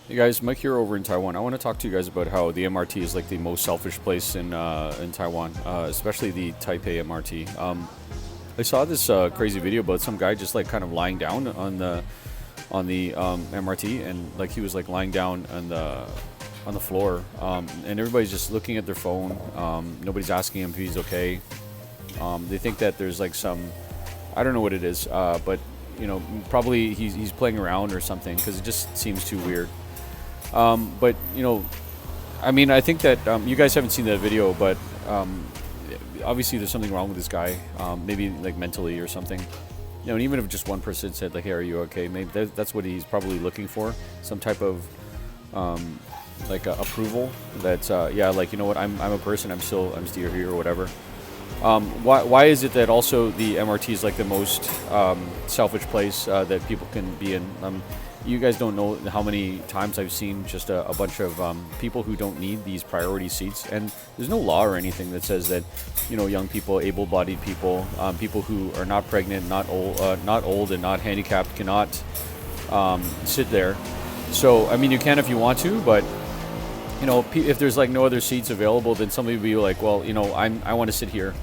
Hey guys, Mike here over in Taiwan. I want to talk to you guys about how the MRT is like the most selfish place in Taiwan, especially the Taipei MRT. I saw this crazy video about some guy just like kind of lying down on the MRT, and like he was like lying down on the floor, and everybody's just looking at their phone. Nobody's asking him if he's okay. They think that there's like some, I don't know what it is, but probably he's playing around or something because it just seems too weird. But I mean, I think that you guys haven't seen that video, but obviously there's something wrong with this guy, maybe like mentally or something. And even if just one person said like, "Hey, are you okay?" Maybe that's what he's probably looking for, some type of approval. That's yeah, like what, I'm a person, I'm still here or whatever. Why is it that also the MRT is like the most selfish place that people can be in? You guys don't know how many times I've seen just a bunch of people who don't need these priority seats, and there's no law or anything that says that young people, able-bodied people, people who are not pregnant, not old, and not handicapped cannot sit there. So I mean, you can if you want to, but if there's like no other seats available, then somebody will be like, well, I want to sit here,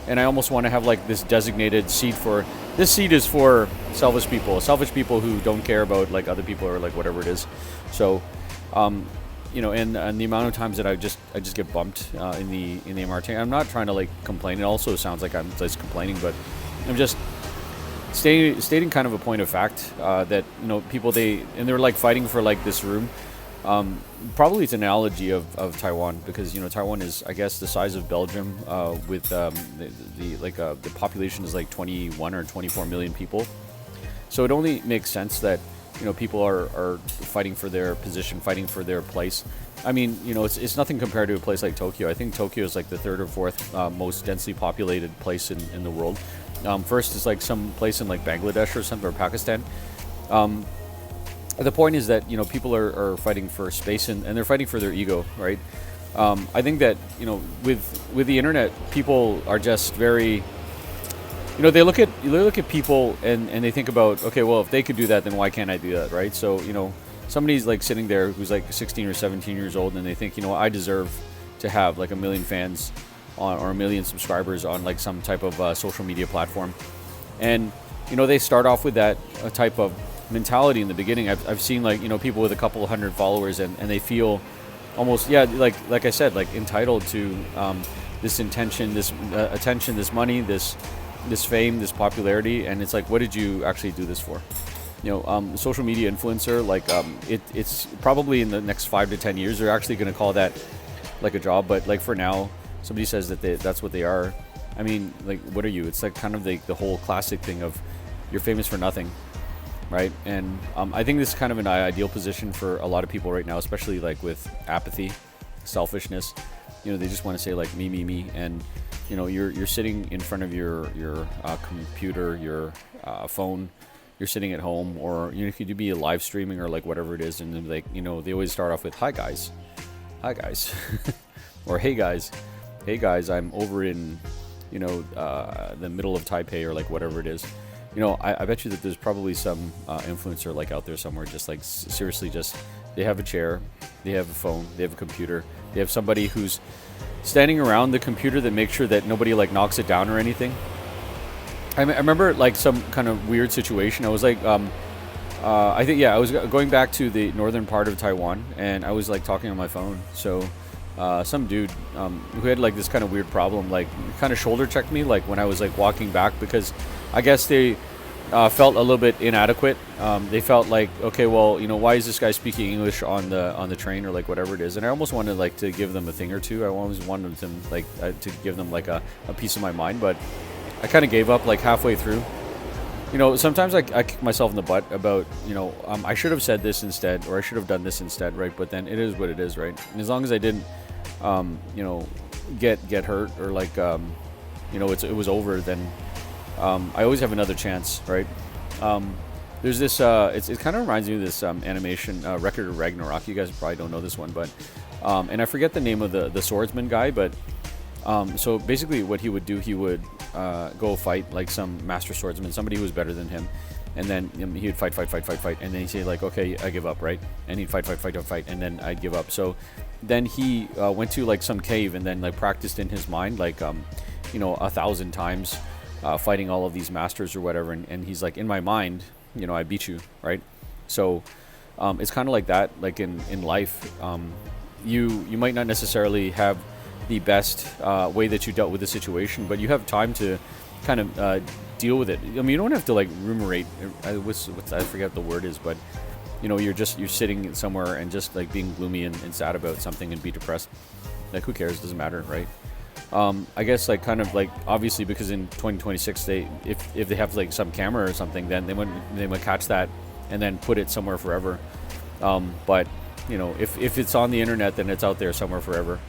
and I almost want to have like this designated seat for. This seat is for selfish people who don't care about like other people or like whatever it is. So, and the amount of times that I just get bumped in the MRT. I'm not trying to like complain. It also sounds like I'm just complaining, but I'm just stating kind of a point of fact that people they're like fighting for like this room. Probably it's an analogy of Taiwan, because Taiwan is, I guess, the size of Belgium, with the population is like 21 or 24 million people. So it only makes sense that people are fighting for their position, fighting for their place. I mean, it's nothing compared to a place like Tokyo. I think Tokyo is like the third or fourth most densely populated place in the world. First is like some place in like Bangladesh or something, or Pakistan. The point is that people are fighting for space, and they're fighting for their ego, right? I think that with the internet, people are just very, they look at people and they think about, okay, well, if they could do that, then why can't I do that, right? So somebody's like sitting there who's like 16 or 17 years old, and they think, I deserve to have like 1 million fans on, or 1 million subscribers on like some type of social media platform, and they start off with that type of mentality in the beginning. I've seen like people with a couple hundred followers, and they feel almost, yeah, like I said, like entitled to this intention, this attention, this money, this fame, this popularity. And it's like, what did you actually do this for? Social media influencer, like it's probably in the next 5 to 10 years they're actually going to call that like a job, but like for now, somebody says that that's what they are. I mean, like, what are you? It's like kind of the whole classic thing of you're famous for nothing, right? And I think this is kind of an ideal position for a lot of people right now, especially like with apathy, selfishness. They just want to say like me, and you're sitting in front of your computer, your phone. You're sitting at home, or you could be live streaming or like whatever it is, and then like they always start off with hi guys, or hey guys, I'm over in the middle of Taipei or like whatever it is. I bet you that there's probably some influencer like out there somewhere, just like seriously, just they have a chair, they have a phone, they have a computer, they have somebody who's standing around the computer that makes sure that nobody like knocks it down or anything. I remember like some kind of weird situation. I was like, I think, yeah, I was going back to the northern part of Taiwan, and I was like talking on my phone. So some dude who had like this kind of weird problem, like kind of shoulder checked me like when I was like walking back, because I guess they felt a little bit inadequate. They felt like, okay, well, why is this guy speaking English on the train or like whatever it is? And I almost wanted like to give them a thing or two. I always wanted them like to give them like a piece of my mind, but I kind of gave up like halfway through. Sometimes I kick myself in the butt about, I should have said this instead, or I should have done this instead, right? But then it is what it is, right? And as long as I didn't, get hurt or like, it was over, then I always have another chance, right? There's this, it kind of reminds me of this animation, Record of Ragnarok. You guys probably don't know this one, but, and I forget the name of the swordsman guy, but so basically what he would do, he would go fight like some master swordsman, somebody who was better than him, and then he would fight, and then he'd say like, okay, I give up, right? And he'd fight, and then I'd give up. So then he went to like some cave and then like practiced in his mind like 1,000 times fighting all of these masters or whatever, and he's like, in my mind, I beat you, right? So it's kind of like that, like in life. You might not necessarily have the best way that you dealt with the situation, but you have time to kind of deal with it. I mean, you don't have to like ruminate. I forget what the word is, but you're sitting somewhere and just like being gloomy and sad about something and be depressed. Like, who cares? Doesn't matter, right? I guess like kind of like obviously because in 2026 if they have like some camera or something, then they would catch that and then put it somewhere forever. But if it's on the internet, then it's out there somewhere forever.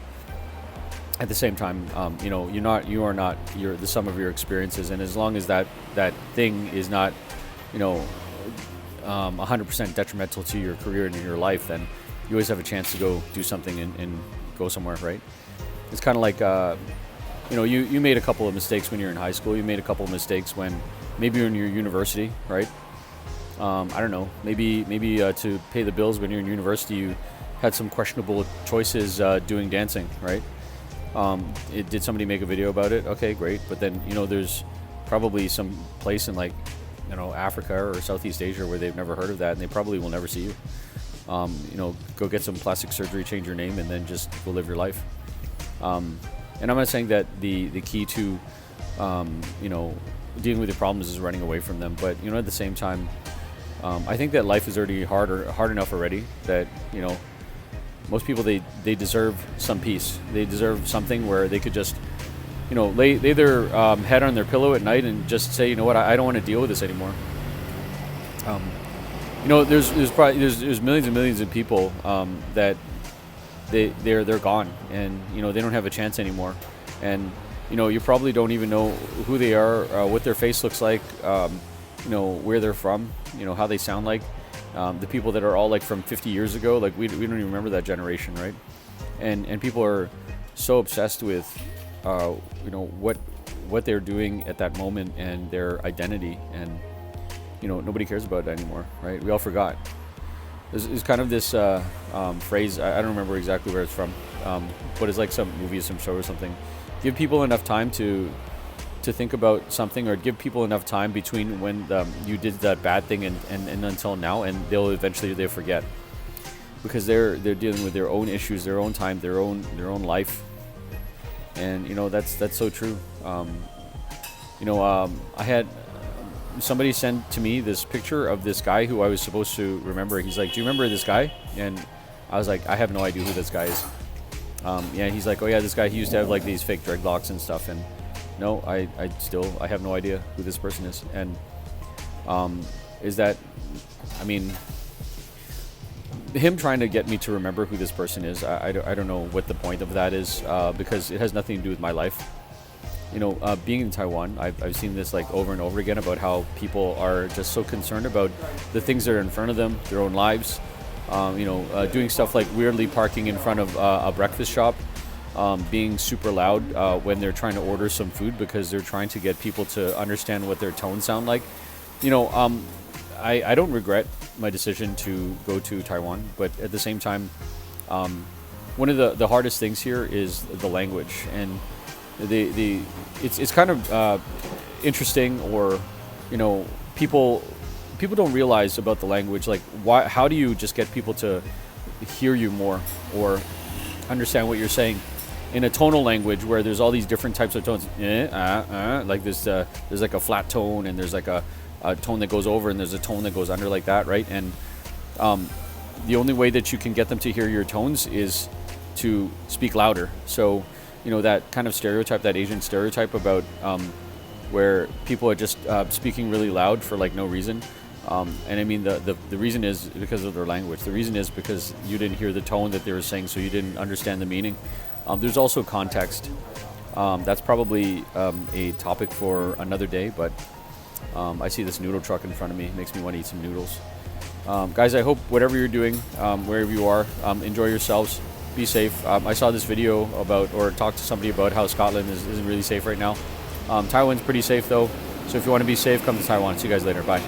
At the same time, you are not the sum of your experiences, and as long as that thing is not 100% detrimental to your career and your life, then you always have a chance to go do something and go somewhere, right? It's kind of like you made a couple of mistakes when you're in high school. You made a couple of mistakes when maybe you're in your university, right? I don't know, maybe to pay the bills when you're in university, you had some questionable choices doing dancing, right? Did somebody make a video about it? Okay, great. But then there's probably some place in like Africa or Southeast Asia where they've never heard of that, and they probably will never see you. Go get some plastic surgery, change your name, and then just go live your life. And I'm not saying that the key to dealing with your problems is running away from them, but at the same time, I think that life is already hard enough already that most people they deserve some peace. They deserve something where they could just lay their head on their pillow at night and just say, you know what, I don't want to deal with this anymore. There's probably millions and millions of people that they're gone, and they don't have a chance anymore, and you probably don't even know who they are, what their face looks like, where they're from, how they sound like. The people that are all like from 50 years ago, like we don't even remember that generation, right? And people are so obsessed with what they're doing at that moment and their identity, and nobody cares about it anymore, right? We all forgot. There's kind of this phrase, I don't remember exactly where it's from, but it's like some movie, some show or something. Give people enough time to think about something, or give people enough time between when you did that bad thing and until now, and they'll forget, because they're dealing with their own issues, their own time, their own life, and that's so true. I had somebody send to me this picture of this guy who I was supposed to remember. He's like, do you remember this guy? And I was like, I have no idea who this guy is. He's like, oh yeah, this guy, he used to have like these fake dreadlocks and stuff, and no, I have no idea who this person is. And is that, I mean, him trying to get me to remember who this person is, I don't know what the point of that is, because it has nothing to do with my life. Being in Taiwan, I've seen this like over and over again about how people are just so concerned about the things that are in front of them, their own lives, doing stuff like weirdly parking in front of a breakfast shop, being super loud when they're trying to order some food because they're trying to get people to understand what their tones sound like. I don't regret my decision to go to Taiwan, but at the same time, one of the hardest things here is the language, and it's kind of interesting, or people don't realize about the language, like how do you just get people to hear you more or understand what you're saying in a tonal language where there's all these different types of tones, like there's like a flat tone, and there's like a tone that goes over, and there's a tone that goes under, like that, right? And the only way that you can get them to hear your tones is to speak louder. So that kind of stereotype, that Asian stereotype about where people are just speaking really loud for like no reason. And I mean, the reason is because of their language. The reason is because you didn't hear the tone that they were saying, so you didn't understand the meaning. There's also context. That's probably a topic for another day, but I see this noodle truck in front of me. It makes me want to eat some noodles. Guys, I hope whatever you're doing, wherever you are, enjoy yourselves. Be safe. I saw this video or talked to somebody about how Scotland isn't really safe right now. Taiwan's pretty safe though, so if you want to be safe, come to Taiwan. See you guys later. Bye.